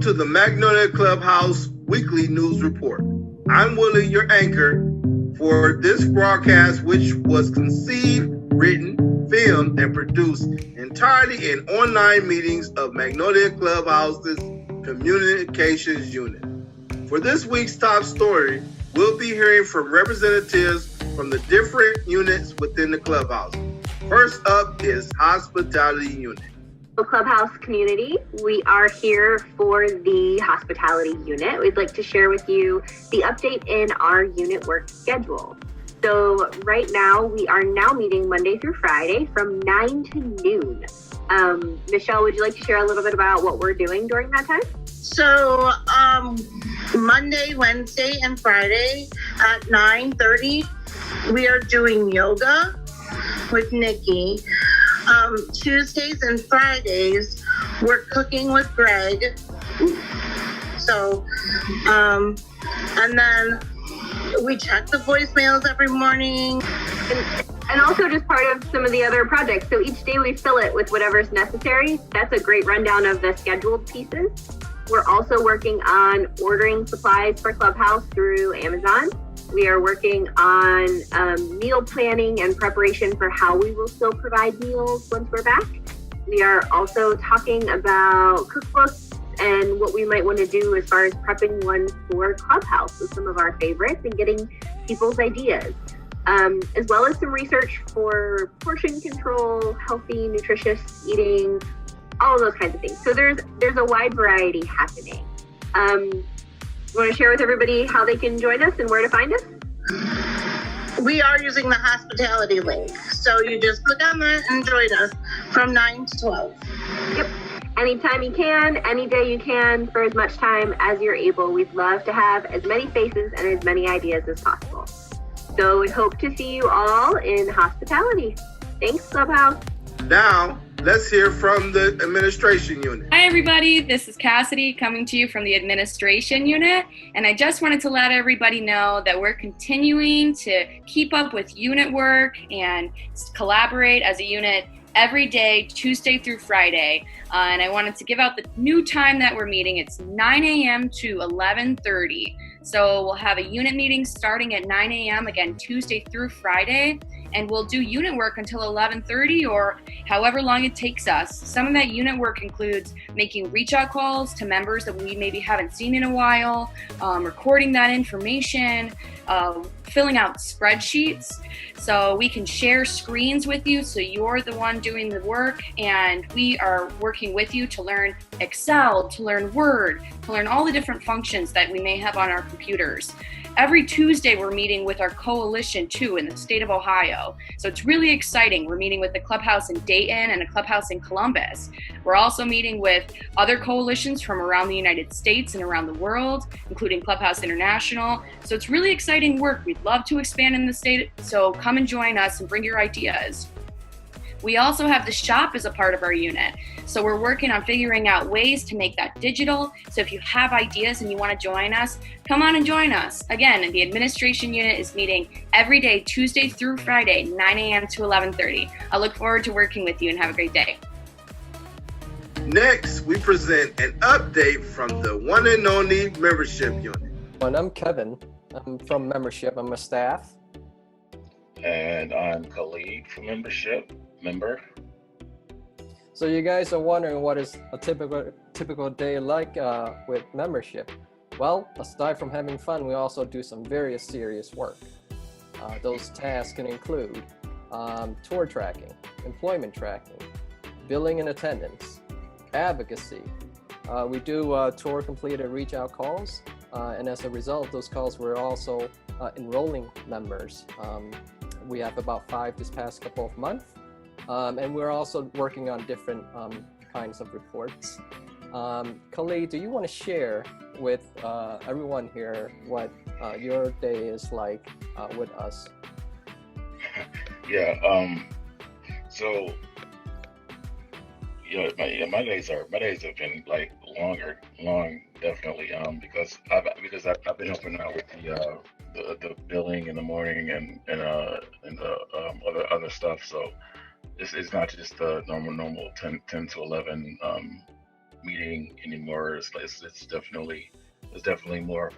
to the Magnolia Clubhouse Weekly News Report. I'm Willie, your anchor for this broadcast, which was conceived, written, filmed, and produced entirely in online meetings of Magnolia Clubhouse's Communications Unit. For this week's top story, we'll be hearing from representatives from the different units within the clubhouse. First up is Hospitality Unit. Clubhouse community, we are here for the hospitality unit. We'd like to share with you the update in our unit work schedule. So right now, we are now meeting Monday through Friday from 9 to noon. Michelle, would you like to share a little bit about what we're doing during that time? So Monday, Wednesday, and Friday at 9:30, we are doing yoga with Nikki. Tuesdays and Fridays, we're cooking with Greg. So, and then we check the voicemails every morning. And also just part of some of the other projects. So each day we fill it with whatever's necessary. That's a great rundown of the scheduled pieces. We're also working on ordering supplies for Clubhouse through Amazon. We are working on meal planning and preparation for how we will still provide meals once we're back. We are also talking about cookbooks and what we might want to do as far as prepping one for Clubhouse with some of our favorites and getting people's ideas, as well as some research for portion control, healthy, nutritious eating, all of those kinds of things. So there's a wide variety happening. You want to share with everybody how they can join us and where to find us? We are using the hospitality link. So you just click on that and join us from 9 to 12. Yep. Anytime you can, any day you can, for as much time as you're able. We'd love to have as many faces and as many ideas as possible. So we hope to see you all in hospitality. Thanks, Clubhouse. Now, let's hear from the administration unit. Hi, everybody. This is Cassidy coming to you from the administration unit. And I just wanted to let everybody know that we're continuing to keep up with unit work and collaborate as a unit every day, Tuesday through Friday. And I wanted to give out the new time that we're meeting. It's 9 a.m. to 11:30. So we'll have a unit meeting starting at 9 a.m. again, Tuesday through Friday. And we'll do unit work until 11:30 or however long it takes us. Some of that unit work includes making reach out calls to members that we maybe haven't seen in a while, recording that information, filling out spreadsheets so we can share screens with you so you're the one doing the work, and we are working with you to learn Excel, to learn Word, to learn all the different functions that we may have on our computers. Every Tuesday, we're meeting with our coalition, too, in the state of Ohio. So it's really exciting. We're meeting with the clubhouse in Dayton and a clubhouse in Columbus. We're also meeting with other coalitions from around the United States and around the world, including Clubhouse International. So it's really exciting work. We'd love to expand in the state, so come and join us and bring your ideas. We also have the shop as a part of our unit. So we're working on figuring out ways to make that digital. So if you have ideas and you want to join us, come on and join us. Again, the administration unit is meeting every day, Tuesday through Friday, 9 a.m. to 11:30. I look forward to working with you and have a great day. Next, we present an update from the one and only membership unit. And I'm Kevin. I'm from membership. I'm a staff. And I'm Khalid from member. So you guys are wondering what is a typical day like with membership. Well, aside from having fun, we also do some very serious work. Those tasks can include tour tracking, employment tracking, billing and attendance, advocacy. We do tour completed reach out calls, and as a result, those calls we're also enrolling members. We have about 5 this past couple of months. And we're also working on different kinds of reports. Khalid, do you want to share with everyone here what your day is like with us? Yeah. So, my days have been like long, definitely. Because I've been helping out with the billing in the morning and the other stuff. So it's not just the normal 10 to 11 meeting anymore. It's definitely more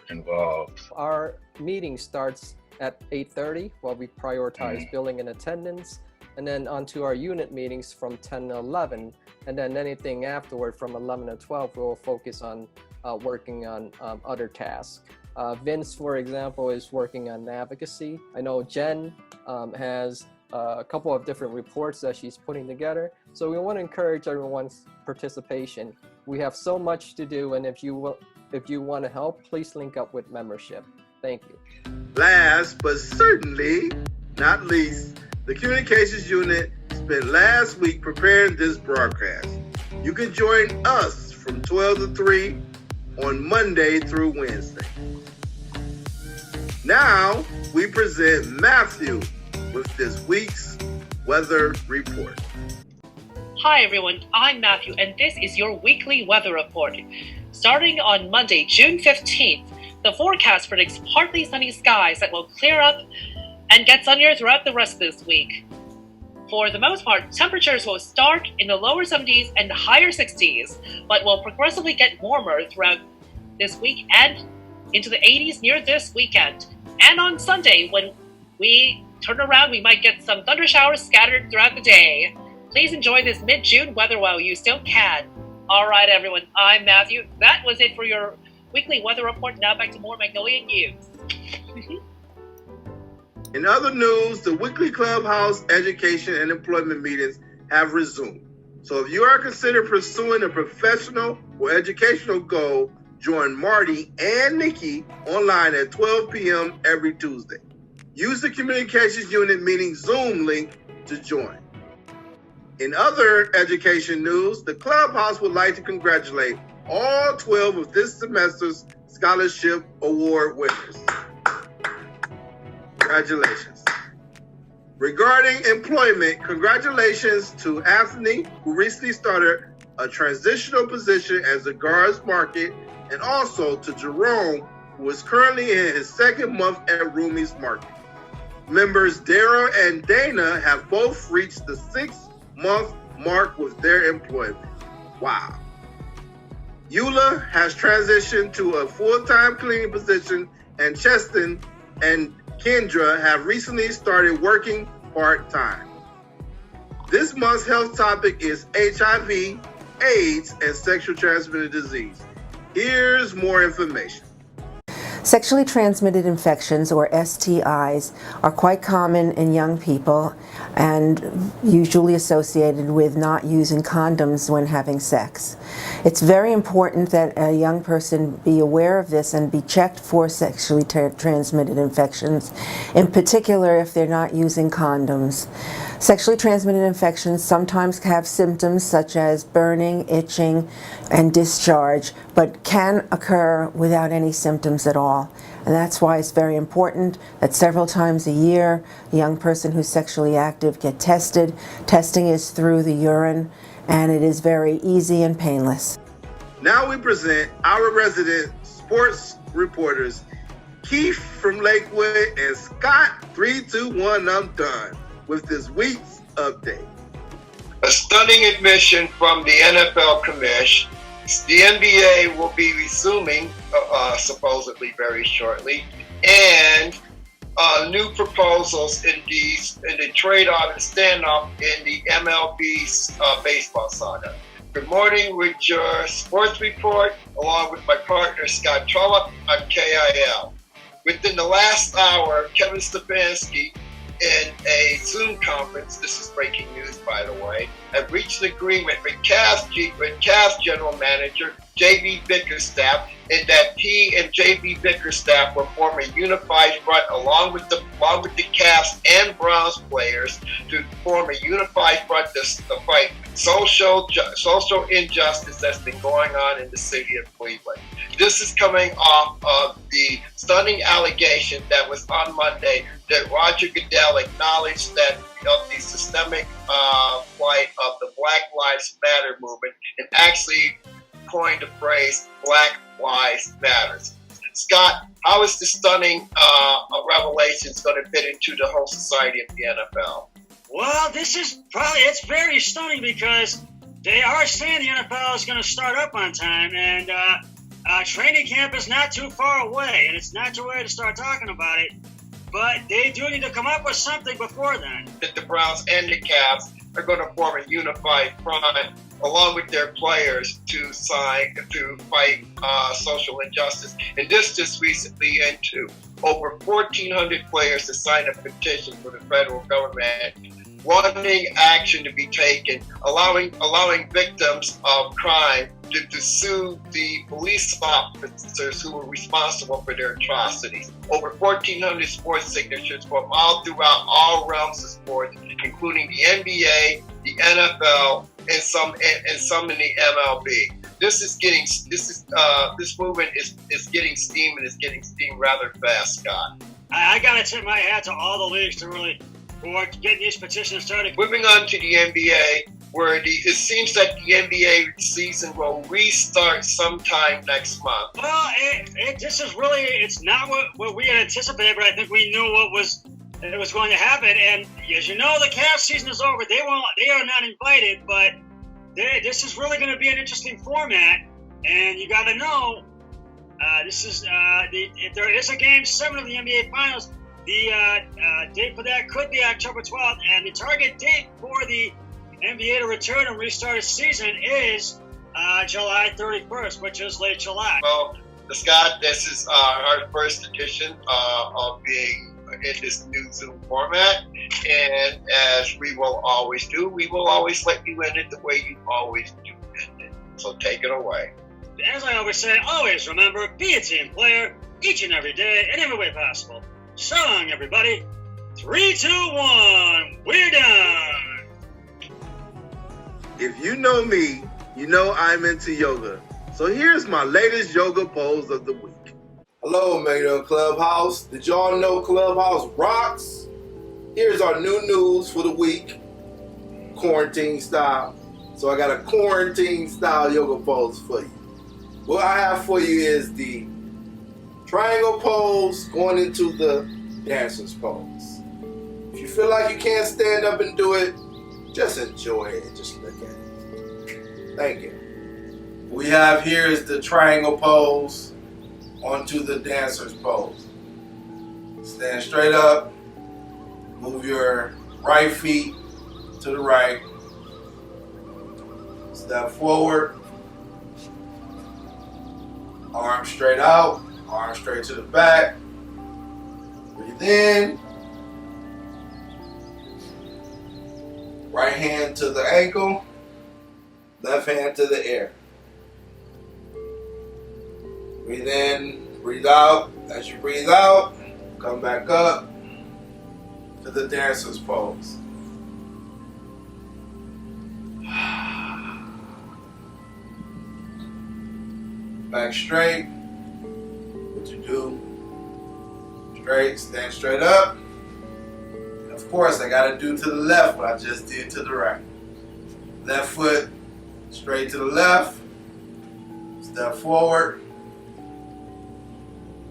involved. Our meeting starts at 8:30, while we prioritize billing and attendance, and then onto our unit meetings from 10 to 11, and then anything afterward from 11 to 12, we'll focus on working on other tasks. Vince, for example, is working on advocacy. I know Jen has a couple of different reports that she's putting together. So we want to encourage everyone's participation. We have so much to do, and if you want to help, please link up with membership. Thank you. Last but certainly not least, the communications unit spent last week preparing this broadcast. You can join us from 12 to 3 on Monday through Wednesday. Now we present Matthew with this week's weather report. Hi everyone, I'm Matthew and this is your weekly weather report. Starting on Monday, June 15th, the forecast predicts partly sunny skies that will clear up and get sunnier throughout the rest of this week. For the most part, temperatures will start in the lower 70s and higher 60s, but will progressively get warmer throughout this week and into the 80s near this weekend. And on Sunday, when we turn around, we might get some thunder showers scattered throughout the day. Please enjoy this mid-June weather while you still can. All right, everyone, I'm Matthew. That was it for your weekly weather report. Now back to more Magnolia news. In other news, the weekly Clubhouse education and employment meetings have resumed. So if you are considering pursuing a professional or educational goal, join Marty and Nikki online at 12 p.m. every Tuesday. Use the communications unit meeting Zoom link to join. In other education news, the Clubhouse would like to congratulate all 12 of this semester's scholarship award winners. Congratulations. Regarding employment, congratulations to Anthony, who recently started a transitional position as a guards market, and also to Jerome, who is currently in his second month at Rumi's Market. Members Dara and Dana have both reached the 6-month mark with their employment. Wow. Eula has transitioned to a full-time cleaning position, and Cheston and Kendra have recently started working part-time. This month's health topic is HIV, AIDS, and sexually transmitted disease. Here's more information. Sexually transmitted infections, or STIs, are quite common in young people and usually associated with not using condoms when having sex. It's very important that a young person be aware of this and be checked for sexually transmitted infections, in particular if they're not using condoms. Sexually transmitted infections sometimes have symptoms such as burning, itching, and discharge, but can occur without any symptoms at all. And that's why it's very important that several times a year, a young person who's sexually active get tested. Testing is through the urine, and it is very easy and painless. Now we present our resident sports reporters, Keith from Lakewood and Scott 321 I'm done with this week's update. A stunning admission from the NFL commish. The NBA will be resuming supposedly very shortly, and new proposals in the trade-off and standoff in the MLB's baseball saga. Good morning with your sports report, along with my partner Scott Trollope on KIL. Within the last hour, Kevin Stefanski, in a Zoom conference, this is breaking news by the way, have reached an agreement with Cavs general manager J.B. Bickerstaff, in that he and J.B. Bickerstaff will form a unified front along with the Cavs and Browns players to form a unified front to fight social injustice that's been going on in the city of Cleveland. This is coming off of the stunning allegation that was on Monday that Roger Goodell acknowledged that of the systemic plight of the Black Lives Matter movement and actually coined the phrase Black Lives Matters. Scott, how is the stunning revelations going to fit into the whole society of the NFL? Well, it's very stunning because they are saying the NFL is going to start up on time, and training camp is not too far away, and it's not too early to start talking about it. But they do need to come up with something before then. That the Browns and the Cavs are going to form a unified front, along with their players, to fight social injustice. And this just recently into over 1,400 players to sign a petition for the federal government, wanting action to be taken, allowing victims of crime to sue the police officers who were responsible for their atrocities. Over 1,400 sports signatures from all throughout all realms of sports, including the NBA, the NFL, and some in the MLB. This movement is getting steam, and it's getting steam rather fast, Scott. I gotta tip my hat to all the leagues who are getting these petitions started. Moving on to the NBA, where it seems that the NBA season will restart sometime next month. Well, it's not what we had anticipated, but I think we knew it was going to happen. And as you know, the Cavs season is over. They are not invited, but this is really going to be an interesting format. And you got to know, if there is a Game 7 of the NBA Finals, the date for that could be October 12th, and the target date for the NBA to return and restart its season is July 31st, which is late July. Well, Scott, this is our first edition of being in this new Zoom format, and as we will always do, we will always let you end it the way you always do end it. So take it away. As I always say, always remember, be a team player each and every day in every way possible. So long, everybody. 3, 2, 1, we're done. If you know me, you know I'm into yoga. So here's my latest yoga pose of the week. Hello, Magnolia Clubhouse. Did y'all know Clubhouse rocks? Here's our new news for the week, quarantine style. So I got a quarantine style yoga pose for you. What I have for you is the triangle pose going into the dancer's pose. If you feel like you can't stand up and do it, just enjoy it and just look at it. Thank you. What we have here is the triangle pose onto the dancer's pose. Stand straight up, move your right feet to the right, step forward, arms straight out, arms straight to the back, breathe in, right hand to the ankle, left hand to the air. Breathe in, breathe out. As you breathe out, come back up to the dancer's pose. Back straight. What you do? Straight, stand straight up. And of course, I gotta do to the left what I just did to the right. Left foot straight to the left. Step forward.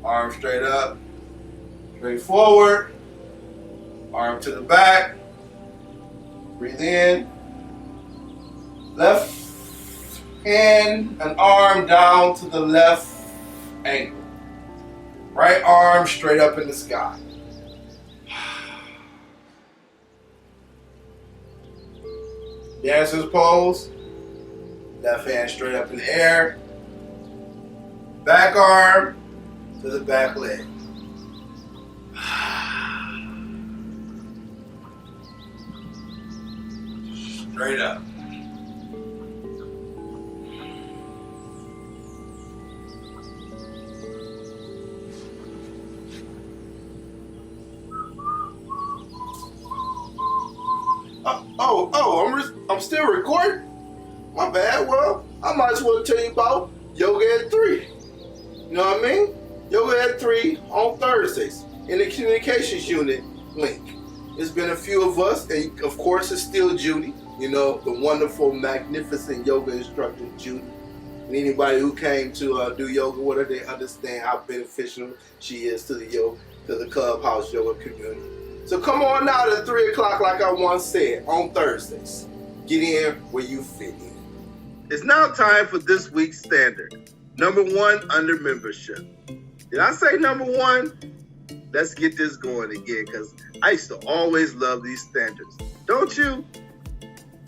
Arm straight up, straight forward, arm to the back, breathe in, left hand and arm down to the left ankle, right arm straight up in the sky. Dancer's pose, left hand straight up in the air, back arm to the back leg. Straight up. I'm still recording? My bad. Well, I might as well tell you about Yoga at 3. You know what I mean? Yoga at 3 on Thursdays in the communications unit link. It's been a few of us, and of course it's still Judy, you know, the wonderful, magnificent yoga instructor Judy. And anybody who came to do yoga with her, they understand how beneficial she is to the Clubhouse yoga community. So come on out at 3 o'clock like I once said, on Thursdays. Get in where you fit in. It's now time for this week's standard. Number 1 under membership. Did I say number 1? Let's get this going again, because I used to always love these standards. Don't you?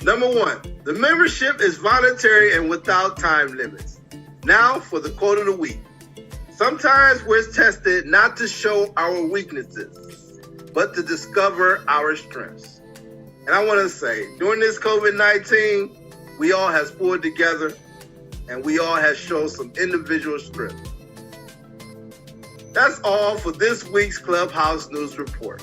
Number 1, the membership is voluntary and without time limits. Now for the quote of the week. Sometimes we're tested not to show our weaknesses, but to discover our strengths. And I want to say, during this COVID-19, we all have pulled together and we all have shown some individual strength. That's all for this week's Clubhouse News Report.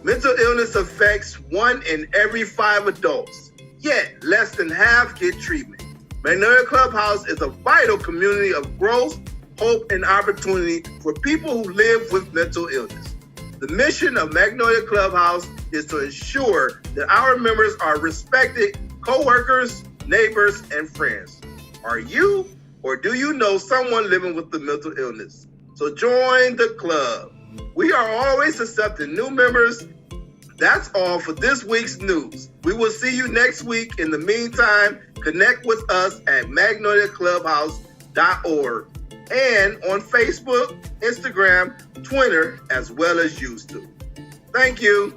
Mental illness affects 1 in every 5 adults, yet less than half get treatment. Magnolia Clubhouse is a vital community of growth, hope, and opportunity for people who live with mental illness. The mission of Magnolia Clubhouse is to ensure that our members are respected co-workers, neighbors, and friends. Are you or do you know someone living with the mental illness? So join the club. We are always accepting new members. That's all for this week's news. We will see you next week. In the meantime, connect with us at magnoliaclubhouse.org and on Facebook, Instagram, Twitter, as well as YouTube. Thank you.